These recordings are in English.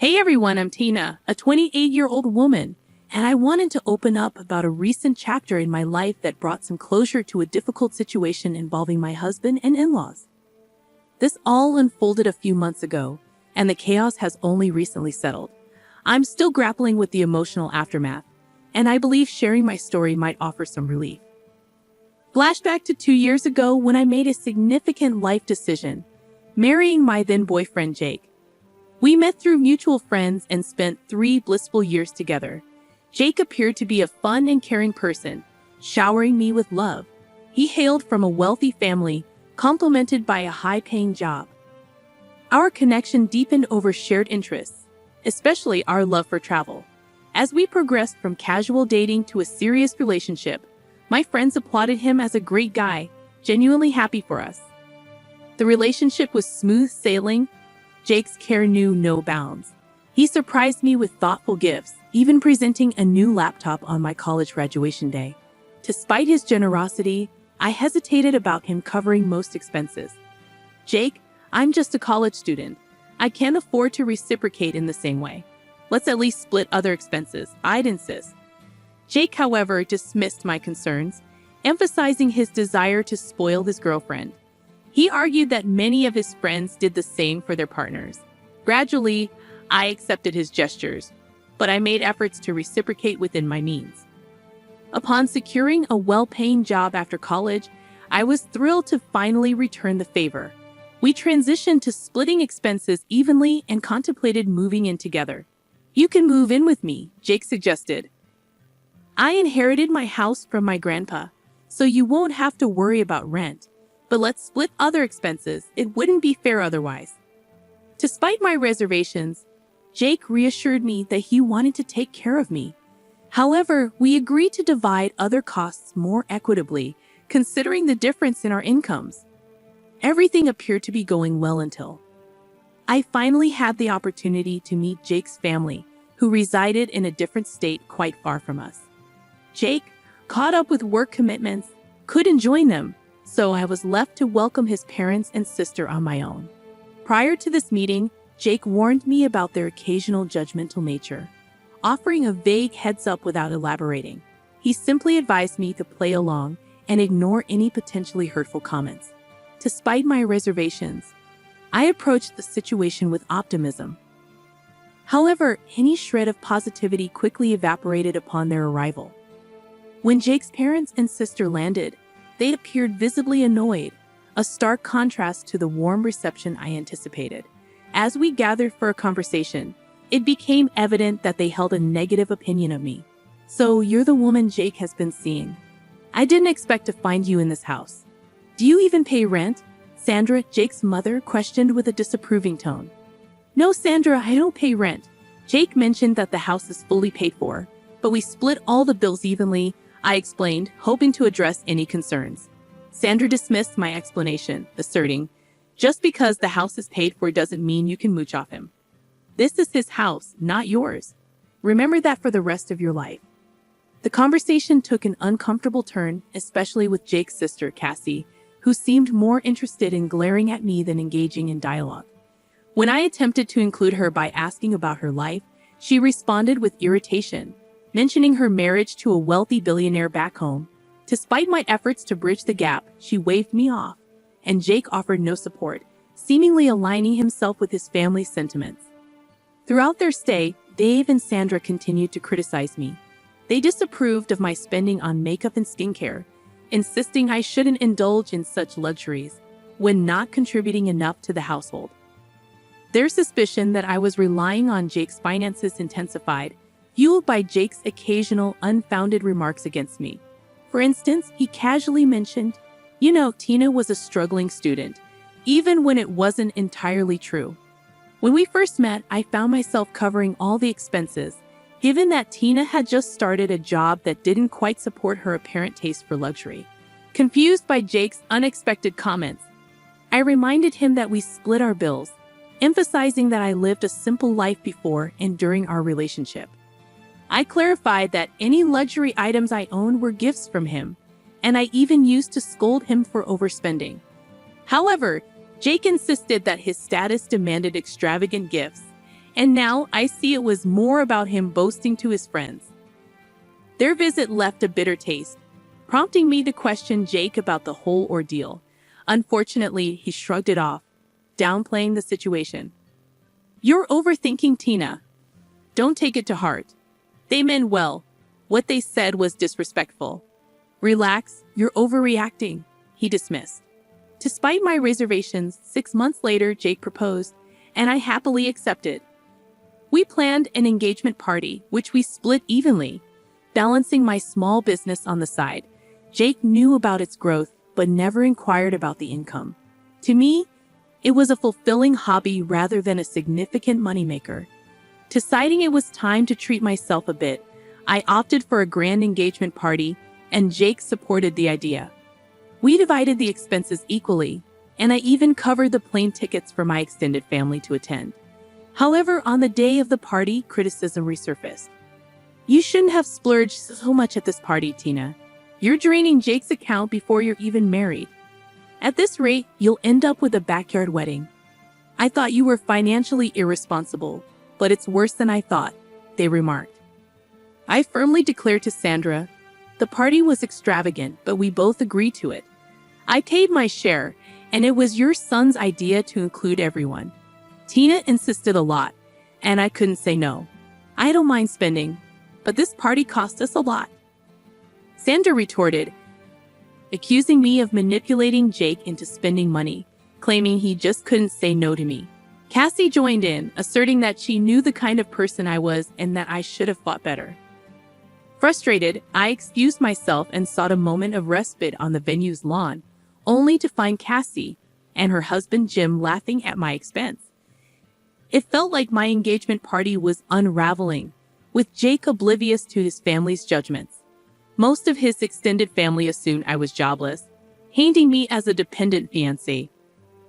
Hey everyone, I'm Tina, a 28-year-old woman, and I wanted to open up about a recent chapter in my life that brought some closure to a difficult situation involving my husband and in-laws. This all unfolded a few months ago, and the chaos has only recently settled. I'm still grappling with the emotional aftermath, and I believe sharing my story might offer some relief. Flashback to 2 years ago when I made a significant life decision, marrying my then boyfriend Jake. We met through mutual friends and spent 3 blissful years together. Jake appeared to be a fun and caring person, showering me with love. He hailed from a wealthy family, complemented by a high-paying job. Our connection deepened over shared interests, especially our love for travel. As we progressed from casual dating to a serious relationship, my friends applauded him as a great guy, genuinely happy for us. The relationship was smooth sailing. Jake's care knew no bounds. He surprised me with thoughtful gifts, even presenting a new laptop on my college graduation day. Despite his generosity, I hesitated about him covering most expenses. Jake, I'm just a college student. I can't afford to reciprocate in the same way. Let's at least split other expenses, I'd insist. Jake, however, dismissed my concerns, emphasizing his desire to spoil his girlfriend. He argued that many of his friends did the same for their partners. Gradually, I accepted his gestures, but I made efforts to reciprocate within my means. Upon securing a well-paying job after college, I was thrilled to finally return the favor. We transitioned to splitting expenses evenly and contemplated moving in together. You can move in with me, Jake suggested. I inherited my house from my grandpa, so you won't have to worry about rent. But let's split other expenses. It wouldn't be fair otherwise. Despite my reservations, Jake reassured me that he wanted to take care of me. However, we agreed to divide other costs more equitably, considering the difference in our incomes. Everything appeared to be going well until I finally had the opportunity to meet Jake's family, who resided in a different state quite far from us. Jake, caught up with work commitments, couldn't join them, so I was left to welcome his parents and sister on my own. Prior to this meeting, Jake warned me about their occasional judgmental nature, offering a vague heads-up without elaborating. He simply advised me to play along and ignore any potentially hurtful comments. Despite my reservations, I approached the situation with optimism. However, any shred of positivity quickly evaporated upon their arrival. When Jake's parents and sister landed, they appeared visibly annoyed, a stark contrast to the warm reception I anticipated. As we gathered for a conversation, it became evident that they held a negative opinion of me. So you're the woman Jake has been seeing. I didn't expect to find you in this house. Do you even pay rent? Sandra, Jake's mother, questioned with a disapproving tone. No, Sandra, I don't pay rent. Jake mentioned that the house is fully paid for, but we split all the bills evenly, I explained, hoping to address any concerns. Sandra dismissed my explanation, asserting, just because the house is paid for doesn't mean you can mooch off him. This is his house, not yours. Remember that for the rest of your life. The conversation took an uncomfortable turn, especially with Jake's sister, Cassie, who seemed more interested in glaring at me than engaging in dialogue. When I attempted to include her by asking about her life, she responded with irritation, mentioning her marriage to a wealthy billionaire back home. Despite my efforts to bridge the gap, she waved me off, and Jake offered no support, seemingly aligning himself with his family's sentiments. Throughout their stay, Dave and Sandra continued to criticize me. They disapproved of my spending on makeup and skincare, insisting I shouldn't indulge in such luxuries when not contributing enough to the household. Their suspicion that I was relying on Jake's finances intensified, fueled by Jake's occasional unfounded remarks against me. For instance, he casually mentioned, Tina was a struggling student, even when it wasn't entirely true. When we first met, I found myself covering all the expenses, given that Tina had just started a job that didn't quite support her apparent taste for luxury. Confused by Jake's unexpected comments, I reminded him that we split our bills, emphasizing that I lived a simple life before and during our relationship. I clarified that any luxury items I owned were gifts from him, and I even used to scold him for overspending. However, Jake insisted that his status demanded extravagant gifts, And now I see it was more about him boasting to his friends. Their visit left a bitter taste, prompting me to question Jake about the whole ordeal. Unfortunately, he shrugged it off, downplaying the situation. "You're overthinking, Tina. Don't take it to heart. They meant well. What they said was disrespectful. Relax, you're overreacting," he dismissed. Despite my reservations, 6 months later, Jake proposed, and I happily accepted. We planned an engagement party, which we split evenly, balancing my small business on the side. Jake knew about its growth, but never inquired about the income. To me, it was a fulfilling hobby rather than a significant moneymaker. Deciding it was time to treat myself a bit, I opted for a grand engagement party, and Jake supported the idea. We divided the expenses equally, and I even covered the plane tickets for my extended family to attend. However, on the day of the party, criticism resurfaced. "You shouldn't have splurged so much at this party, Tina. You're draining Jake's account before you're even married. At this rate, you'll end up with a backyard wedding. I thought you were financially irresponsible, but it's worse than I thought," they remarked. I firmly declared to Sandra, "The party was extravagant, but we both agreed to it. I paid my share, and it was your son's idea to include everyone." Tina insisted a lot, and I couldn't say no. "I don't mind spending, but this party cost us a lot," Sandra retorted, accusing me of manipulating Jake into spending money, claiming he just couldn't say no to me. Cassie joined in, asserting that she knew the kind of person I was and that I should have fought better. Frustrated, I excused myself and sought a moment of respite on the venue's lawn, only to find Cassie and her husband Jim laughing at my expense. It felt like my engagement party was unraveling, with Jake oblivious to his family's judgments. Most of his extended family assumed I was jobless, painting me as a dependent fiancé.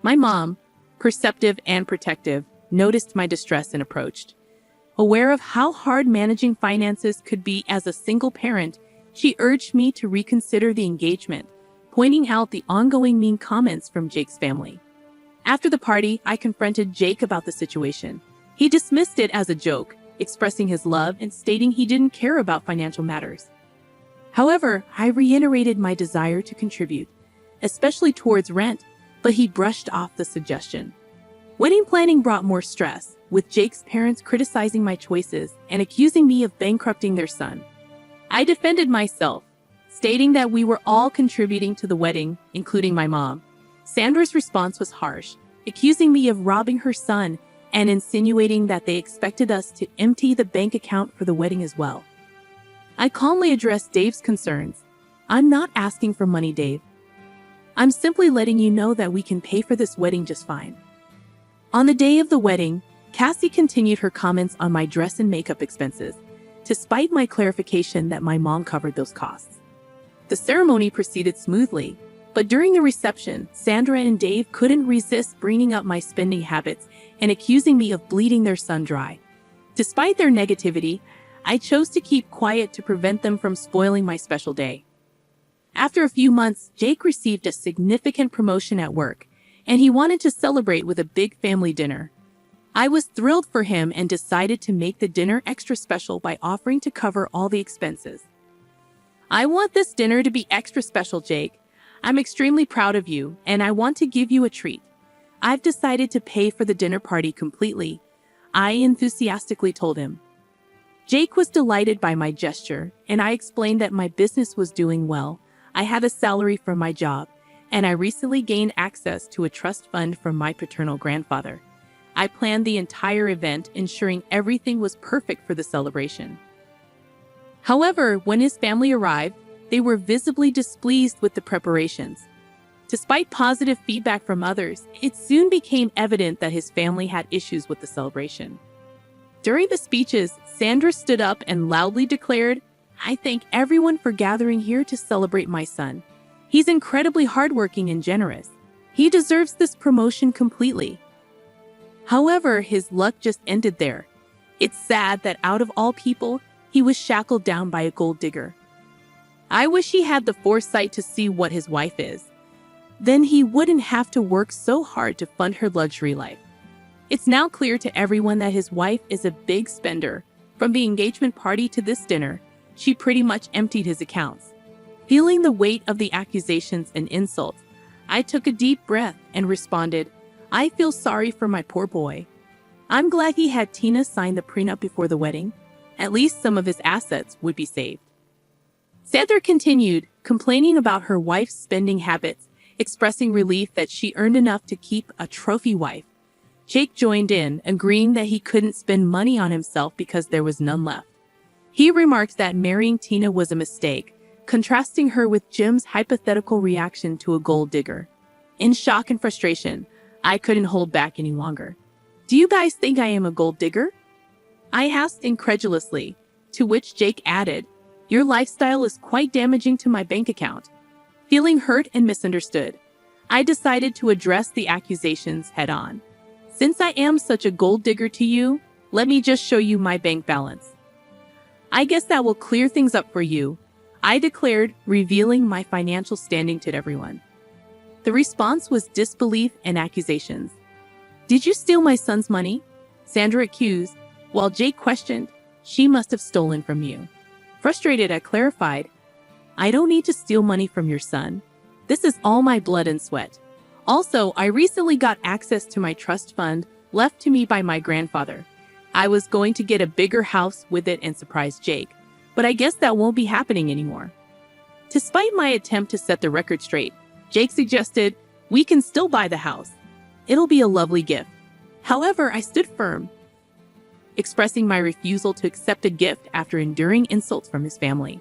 My mom, perceptive and protective, noticed my distress and approached. Aware of how hard managing finances could be as a single parent, she urged me to reconsider the engagement, pointing out the ongoing mean comments from Jake's family. After the party, I confronted Jake about the situation. He dismissed it as a joke, expressing his love and stating he didn't care about financial matters. However, I reiterated my desire to contribute, especially towards rent, but he brushed off the suggestion. Wedding planning brought more stress, with Jake's parents criticizing my choices and accusing me of bankrupting their son. I defended myself, stating that we were all contributing to the wedding, including my mom. Sandra's response was harsh, accusing me of robbing her son and insinuating that they expected us to empty the bank account for the wedding as well. I calmly addressed Dave's concerns. "I'm not asking for money, Dave. I'm simply letting you know that we can pay for this wedding just fine." On the day of the wedding, Cassie continued her comments on my dress and makeup expenses, despite my clarification that my mom covered those costs. The ceremony proceeded smoothly, but during the reception, Sandra and Dave couldn't resist bringing up my spending habits and accusing me of bleeding their son dry. Despite their negativity, I chose to keep quiet to prevent them from spoiling my special day. After a few months, Jake received a significant promotion at work, and he wanted to celebrate with a big family dinner. I was thrilled for him and decided to make the dinner extra special by offering to cover all the expenses. "I want this dinner to be extra special, Jake. I'm extremely proud of you, and I want to give you a treat. I've decided to pay for the dinner party completely," I enthusiastically told him. Jake was delighted by my gesture, and I explained that my business was doing well. I had a salary from my job, and I recently gained access to a trust fund from my paternal grandfather. I planned the entire event, ensuring everything was perfect for the celebration. However, when his family arrived, they were visibly displeased with the preparations. Despite positive feedback from others, it soon became evident that his family had issues with the celebration. During the speeches, Sandra stood up and loudly declared, "I thank everyone for gathering here to celebrate my son. He's incredibly hardworking and generous. He deserves this promotion completely." However, his luck just ended there. It's sad that out of all people, he was shackled down by a gold digger. I wish he had the foresight to see what his wife is. Then he wouldn't have to work so hard to fund her luxury life. It's now clear to everyone that his wife is a big spender. From the engagement party to this dinner, she pretty much emptied his accounts. Feeling the weight of the accusations and insults, I took a deep breath and responded, "I feel sorry for my poor boy. I'm glad he had Tina sign the prenup before the wedding. At least some of his assets would be saved." Sandra continued, complaining about her wife's spending habits, expressing relief that she earned enough to keep a trophy wife. Jake joined in, agreeing that he couldn't spend money on himself because there was none left. He remarked that marrying Tina was a mistake, contrasting her with Jim's hypothetical reaction to a gold digger. In shock and frustration, I couldn't hold back any longer. "Do you guys think I am a gold digger?" I asked incredulously, to which Jake added, "Your lifestyle is quite damaging to my bank account." Feeling hurt and misunderstood, I decided to address the accusations head-on. "Since I am such a gold digger to you, let me just show you my bank balance. I guess that will clear things up for you," I declared, revealing my financial standing to everyone. The response was disbelief and accusations. "Did you steal my son's money?" Sandra accused, while Jake questioned, "She must have stolen from you." Frustrated, I clarified, "I don't need to steal money from your son. This is all my blood and sweat. Also, I recently got access to my trust fund left to me by my grandfather. I was going to get a bigger house with it and surprise Jake, but I guess that won't be happening anymore." Despite my attempt to set the record straight, Jake suggested, "We can still buy the house. It'll be a lovely gift." However, I stood firm, expressing my refusal to accept a gift after enduring insults from his family.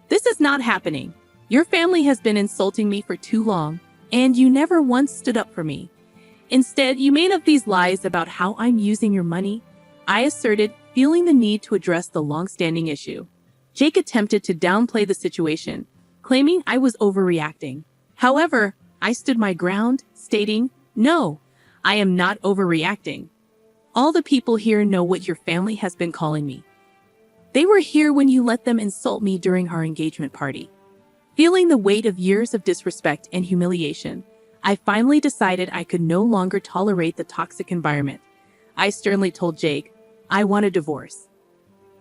"This is not happening. Your family has been insulting me for too long, and you never once stood up for me. Instead, you made up these lies about how I'm using your money," I asserted, feeling the need to address the long-standing issue. Jake attempted to downplay the situation, claiming I was overreacting. However, I stood my ground, stating, "No, I am not overreacting. All the people here know what your family has been calling me. They were here when you let them insult me during our engagement party." Feeling the weight of years of disrespect and humiliation, I finally decided I could no longer tolerate the toxic environment. I sternly told Jake, "I want a divorce."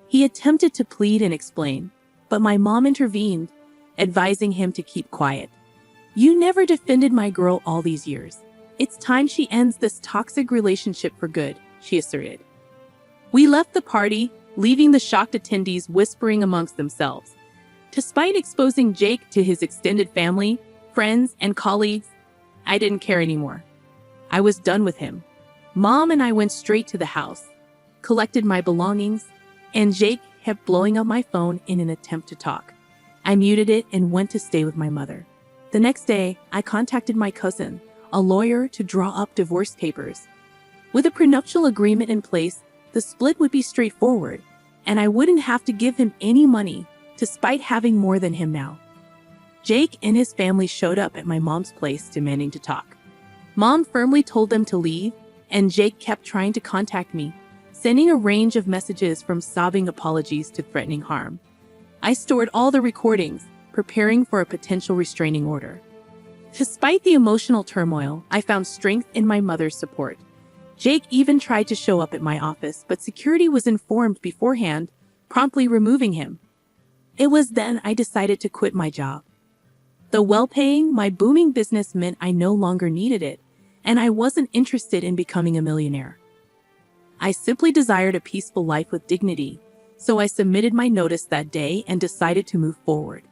He attempted to plead and explain, but my mom intervened, advising him to keep quiet. "You never defended my girl all these years. It's time she ends this toxic relationship for good," she asserted. We left the party, leaving the shocked attendees whispering amongst themselves. Despite exposing Jake to his extended family, friends, and colleagues, I didn't care anymore. I was done with him. Mom and I went straight to the house, collected my belongings, and Jake kept blowing up my phone in an attempt to talk. I muted it and went to stay with my mother. The next day, I contacted my cousin, a lawyer, to draw up divorce papers. With a prenuptial agreement in place, the split would be straightforward, and I wouldn't have to give him any money, despite having more than him now. Jake and his family showed up at my mom's place demanding to talk. Mom firmly told them to leave, and Jake kept trying to contact me, sending a range of messages from sobbing apologies to threatening harm. I stored all the recordings, preparing for a potential restraining order. Despite the emotional turmoil, I found strength in my mother's support. Jake even tried to show up at my office, but security was informed beforehand, promptly removing him. It was then I decided to quit my job. Though well-paying, my booming business meant I no longer needed it, and I wasn't interested in becoming a millionaire. I simply desired a peaceful life with dignity, so I submitted my notice that day and decided to move forward.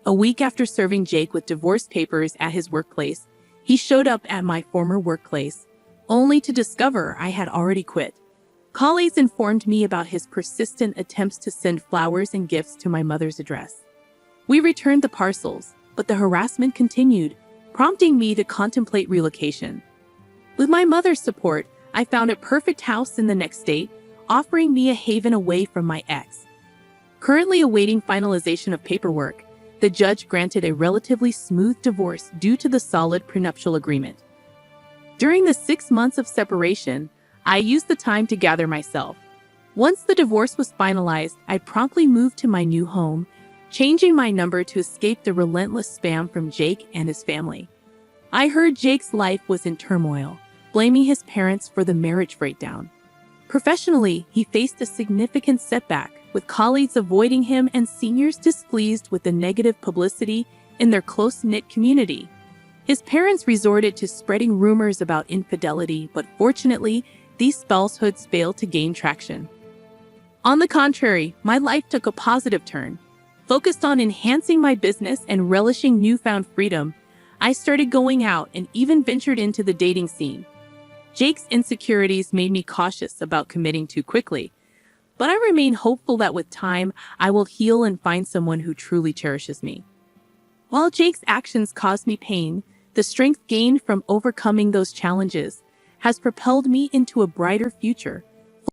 A week after serving Jake with divorce papers at his workplace, he showed up at my former workplace, only to discover I had already quit. Colleagues informed me about his persistent attempts to send flowers and gifts to my mother's address. We returned the parcels, but the harassment continued, prompting me to contemplate relocation. With my mother's support, I found a perfect house in the next state, offering me a haven away from my ex. Currently awaiting finalization of paperwork, the judge granted a relatively smooth divorce due to the solid prenuptial agreement. During the 6 months of separation, I used the time to gather myself. Once the divorce was finalized, I promptly moved to my new home, changing my number to escape the relentless spam from Jake and his family. I heard Jake's life was in turmoil, blaming his parents for the marriage breakdown. Professionally, he faced a significant setback, with colleagues avoiding him and seniors displeased with the negative publicity in their close-knit community. His parents resorted to spreading rumors about infidelity, but fortunately, these falsehoods failed to gain traction. On the contrary, my life took a positive turn. Focused on enhancing my business and relishing newfound freedom, I started going out and even ventured into the dating scene. Jake's insecurities made me cautious about committing too quickly, but I remain hopeful that with time, I will heal and find someone who truly cherishes me. While Jake's actions caused me pain, the strength gained from overcoming those challenges has propelled me into a brighter future,